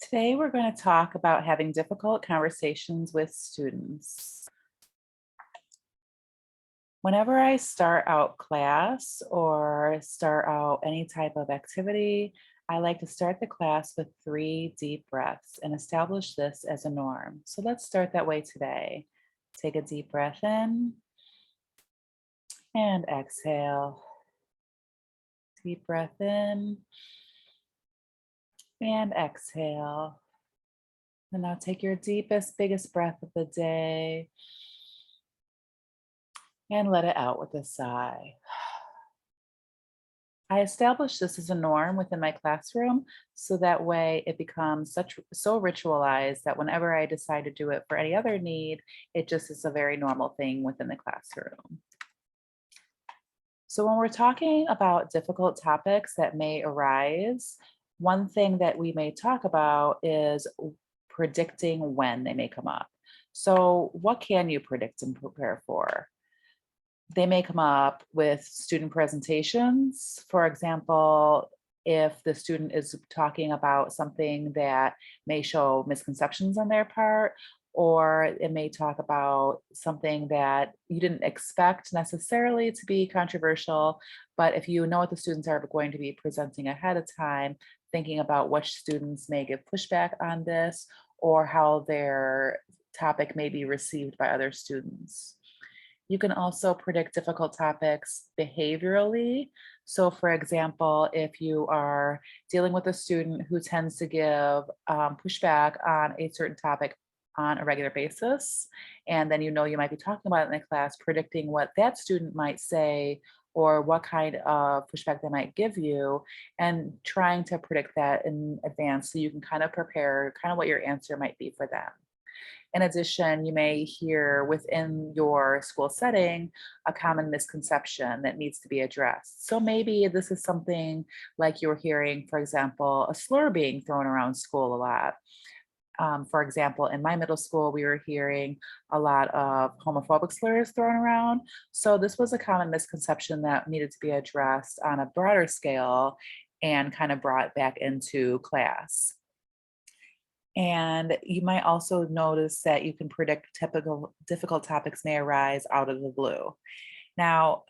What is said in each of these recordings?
Today, we're going to talk about having difficult conversations with students. Whenever I start out class or start out any type of activity, I like to start the class with 3 deep breaths and establish this as a norm. So let's start that way today. Take a deep breath in and exhale. Deep breath in and exhale. And now take your deepest, biggest breath of the day and let it out with a sigh. I established this as a norm within my classroom, so that way it becomes so ritualized that whenever I decide to do it for any other need, it just is a very normal thing within the classroom. So when we're talking about difficult topics that may arise, one thing that we may talk about is predicting when they may come up. So what can you predict and prepare for? They may come up with student presentations. For example, if the student is talking about something that may show misconceptions on their part, or it may talk about something that you didn't expect necessarily to be controversial, but if you know what the students are going to be presenting ahead of time, thinking about which students may give pushback on this, or how their topic may be received by other students. You can also predict difficult topics behaviorally. So for example, if you are dealing with a student who tends to give pushback on a certain topic on a regular basis, and then you know you might be talking about it in the class, predicting what that student might say or what kind of pushback they might give you, and trying to predict that in advance so you can kind of prepare kind of what your answer might be for them. In addition, you may hear within your school setting a common misconception that needs to be addressed. So maybe this is something like you're hearing, for example, a slur being thrown around school a lot. For example, in my middle school, we were hearing a lot of homophobic slurs thrown around. So this was a common misconception that needed to be addressed on a broader scale and kind of brought back into class. And you might also notice that you can predict typical difficult topics may arise out of the blue. Now,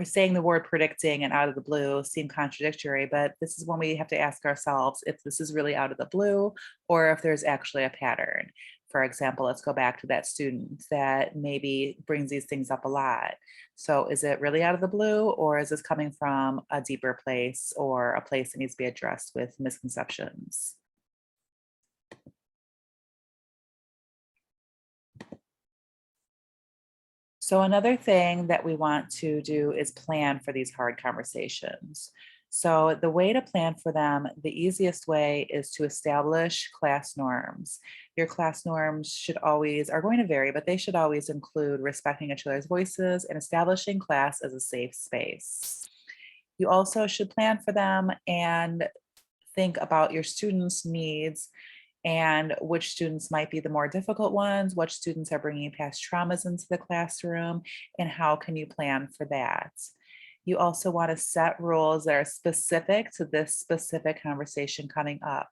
saying the word predicting and out of the blue seem contradictory, but this is when we have to ask ourselves if this is really out of the blue or if there's actually a pattern. For example, let's go back to that student that maybe brings these things up a lot. So is it really out of the blue, or is this coming from a deeper place or a place that needs to be addressed with misconceptions? So another thing that we want to do is plan for these hard conversations. So the way to plan for them, the easiest way is to establish class norms. Your class norms are going to vary, but they should always include respecting each other's voices and establishing class as a safe space. You also should plan for them and think about your students' needs and which students might be the more difficult ones, what students are bringing past traumas into the classroom, and how can you plan for that. You also want to set rules that are specific to this specific conversation coming up.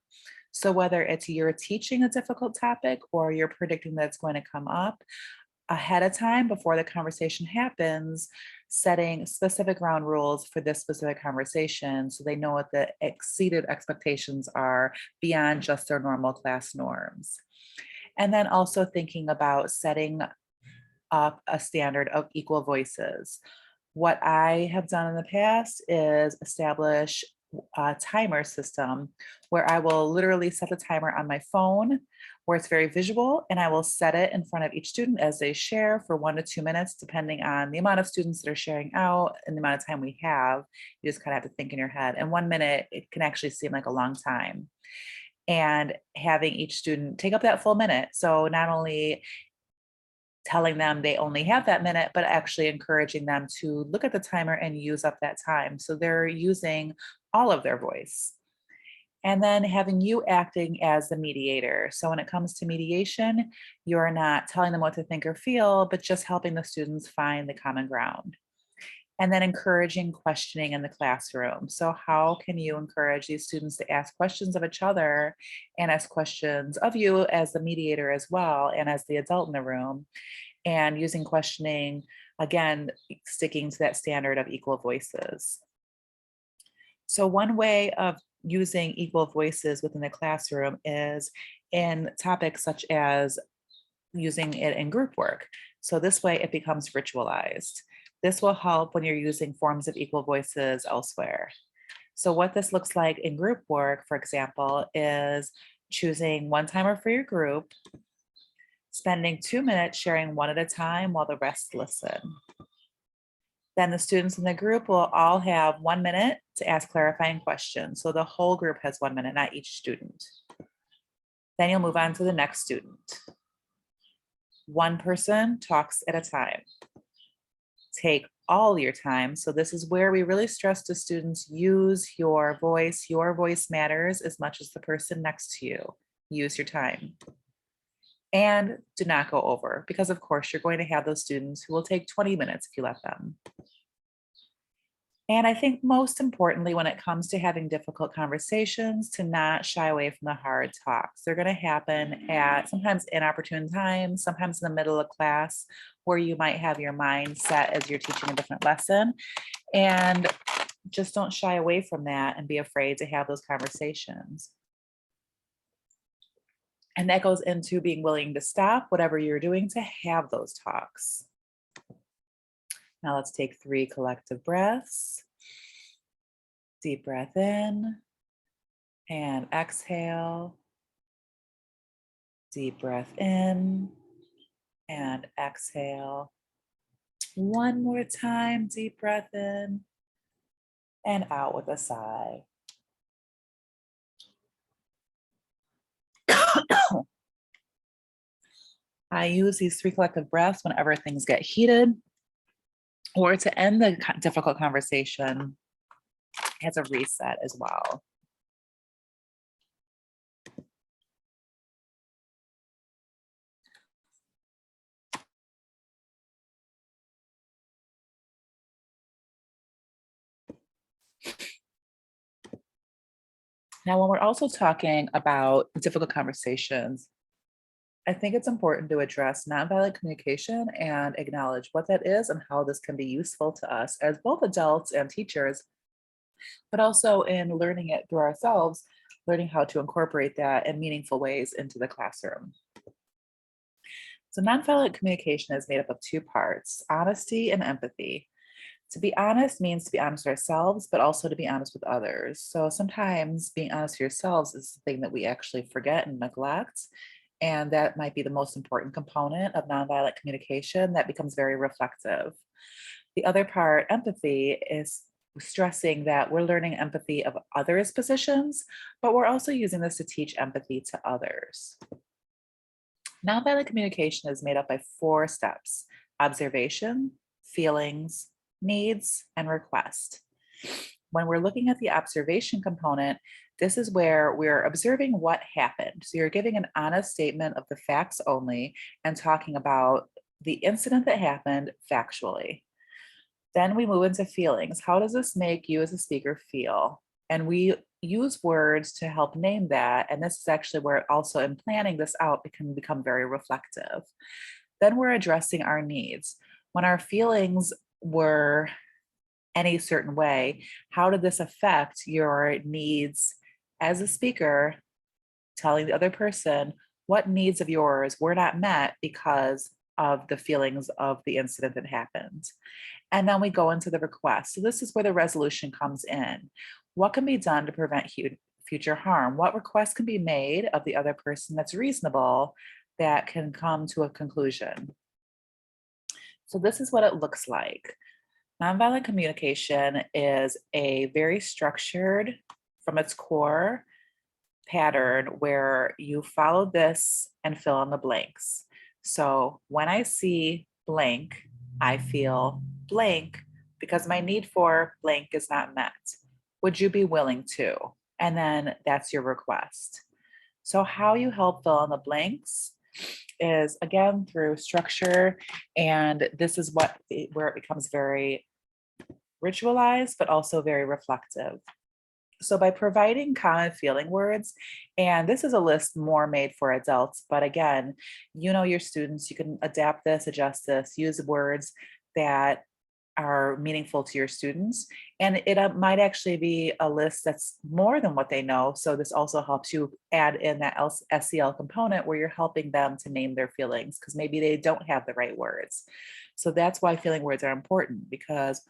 So whether it's you're teaching a difficult topic or you're predicting that it's going to come up, ahead of time before the conversation happens, setting specific ground rules for this specific conversation so they know what the exceeded expectations are beyond just their normal class norms. And then also thinking about setting up a standard of equal voices. What I have done in the past is establish a timer system where I will literally set the timer on my phone where it's very visual, and I will set it in front of each student as they share for 1 to 2 minutes, depending on the amount of students that are sharing out and the amount of time we have. You just kind of have to think in your head. And 1 minute, it can actually seem like a long time. And having each student take up that full minute. So not only telling them they only have that minute, but actually encouraging them to look at the timer and use up that time. So they're using all of their voice. And then having you acting as the mediator. So when it comes to mediation, you're not telling them what to think or feel, but just helping the students find the common ground. And then encouraging questioning in the classroom. So how can you encourage these students to ask questions of each other and ask questions of you as the mediator as well and as the adult in the room, and using questioning, again, sticking to that standard of equal voices. So one way of using equal voices within the classroom is in topics such as using it in group work. So this way it becomes ritualized. This will help when you're using forms of equal voices elsewhere. So what this looks like in group work, for example, is choosing one timer for your group, spending 2 minutes sharing one at a time while the rest listen. Then the students in the group will all have 1 minute to ask clarifying questions. So the whole group has 1 minute, not each student. Then you'll move on to the next student. One person talks at a time. Take all your time. So this is where we really stress to students, use your voice. Your voice matters as much as the person next to you. Use your time. And do not go over, because of course you're going to have those students who will take 20 minutes if you let them. And I think most importantly, when it comes to having difficult conversations, to not shy away from the hard talks. They're going to happen at sometimes inopportune times, sometimes in the middle of class, where you might have your mind set as you're teaching a different lesson. And just don't shy away from that and be afraid to have those conversations. And that goes into being willing to stop whatever you're doing to have those talks. Now let's take 3 collective breaths. Deep breath in and exhale. Deep breath in and exhale. One more time, deep breath in and out with a sigh. I use these 3 collective breaths whenever things get heated or to end the difficult conversation as a reset as well. Now, when we're also talking about difficult conversations, I think it's important to address nonviolent communication and acknowledge what that is and how this can be useful to us as both adults and teachers, but also in learning it through ourselves, learning how to incorporate that in meaningful ways into the classroom. So nonviolent communication is made up of 2 parts, honesty and empathy. To be honest means to be honest with ourselves, but also to be honest with others. So sometimes being honest with yourselves is the thing that we actually forget and neglect. And that might be the most important component of nonviolent communication that becomes very reflective. The other part, empathy, is stressing that we're learning empathy of others' positions, but we're also using this to teach empathy to others. Nonviolent communication is made up by 4 steps: observation, feelings, needs, and request. When we're looking at the observation component, this is where we're observing what happened. So you're giving an honest statement of the facts only and talking about the incident that happened factually. Then we move into feelings. How does this make you as a speaker feel? And we use words to help name that. And this is actually where also in planning this out, it can become very reflective. Then we're addressing our needs. When our feelings were any certain way, how did this affect your needs as a speaker, telling the other person what needs of yours were not met because of the feelings of the incident that happened. And then we go into the request. So this is where the resolution comes in. What can be done to prevent future harm? What requests can be made of the other person that's reasonable that can come to a conclusion? So this is what it looks like. Nonviolent communication is a very structured, from its core, pattern where you follow this and fill in the blanks. So when I see blank, I feel blank because my need for blank is not met. Would you be willing to? And then that's your request. So how you help fill in the blanks is again through structure, and this is where it becomes very ritualized, but also very reflective. So by providing common feeling words, and this is a list more made for adults, but again, you know your students, you can adapt this, adjust this, use words that are meaningful to your students. And it might actually be a list that's more than what they know. So this also helps you add in that SEL component where you're helping them to name their feelings because maybe they don't have the right words. So that's why feeling words are important because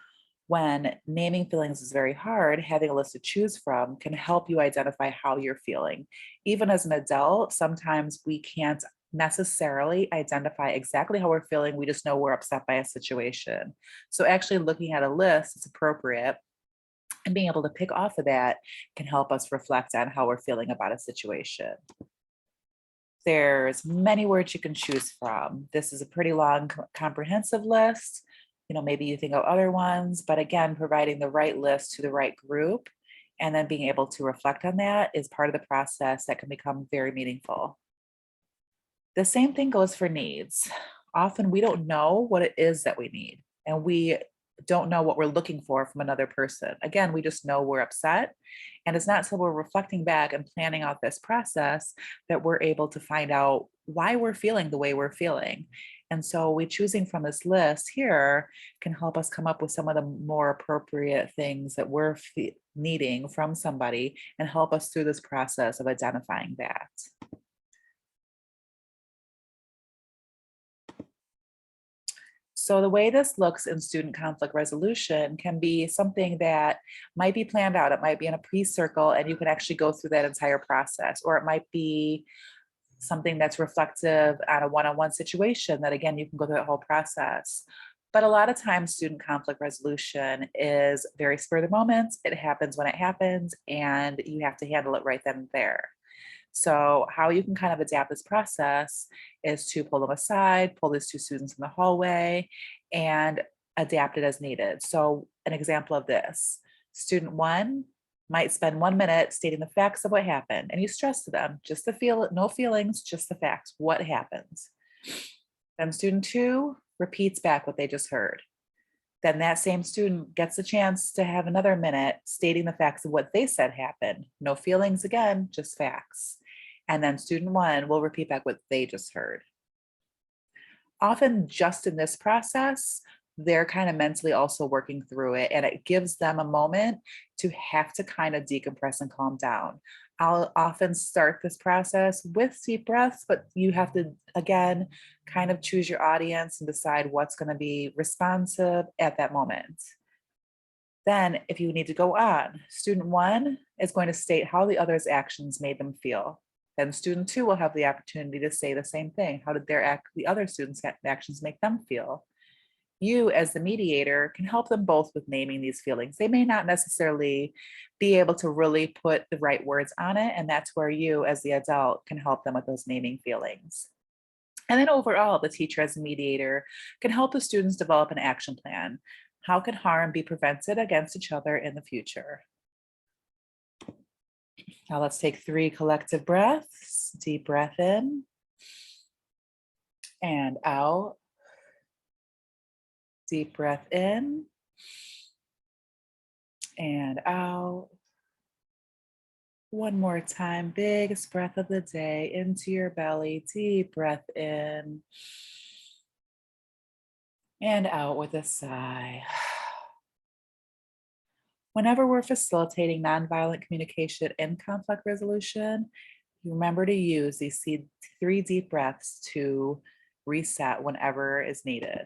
when naming feelings is very hard, having a list to choose from can help you identify how you're feeling. Even as an adult, sometimes we can't necessarily identify exactly how we're feeling. We just know we're upset by a situation. So, actually, looking at a list is appropriate and being able to pick off of that can help us reflect on how we're feeling about a situation. There's many words you can choose from. This is a pretty long, comprehensive list. You know, maybe you think of other ones, but again, providing the right list to the right group and then being able to reflect on that is part of the process that can become very meaningful. The same thing goes for needs. Often we don't know what it is that we need, and we don't know what we're looking for from another person. Again, we just know we're upset. And it's not until we're reflecting back and planning out this process that we're able to find out why we're feeling the way we're feeling. And so we choosing from this list here can help us come up with some of the more appropriate things that we're needing from somebody and help us through this process of identifying that. So the way this looks in student conflict resolution can be something that might be planned out. It might be in a pre-circle and you can actually go through that entire process, or it might be something that's reflective on a one-on-one situation that again, you can go through that whole process. But a lot of times student conflict resolution is very spur of the moment. It happens when it happens and you have to handle it right then and there. So, how you can kind of adapt this process is to pull them aside, pull these two students in the hallway, and adapt it as needed. So, an example of this student one might spend 1 minute stating the facts of what happened, and you stress to them just the feel, no feelings, just the facts, what happens. Then, student two repeats back what they just heard. Then that same student gets a chance to have another minute stating the facts of what they said happened. No feelings again, just facts. And then student one will repeat back what they just heard. Often, just in this process, they're kind of mentally also working through it, and it gives them a moment to have to kind of decompress and calm down. I'll often start this process with deep breaths, but you have to, again, kind of choose your audience and decide what's going to be responsive at that moment. Then, if you need to go on, student one is going to state how the other's actions made them feel. Then student two will have the opportunity to say the same thing. How did the other students' actions make them feel? You, as the mediator, can help them both with naming these feelings. They may not necessarily be able to really put the right words on it. And that's where you, as the adult, can help them with those naming feelings. And then overall, the teacher, as a mediator, can help the students develop an action plan. How can harm be prevented against each other in the future? Now let's take 3 collective breaths. Deep breath in and out. Deep breath in and out. One more time. Biggest breath of the day into your belly. Deep breath in and out with a sigh. Whenever we're facilitating nonviolent communication and conflict resolution, remember to use these 3 deep breaths to reset whenever is needed.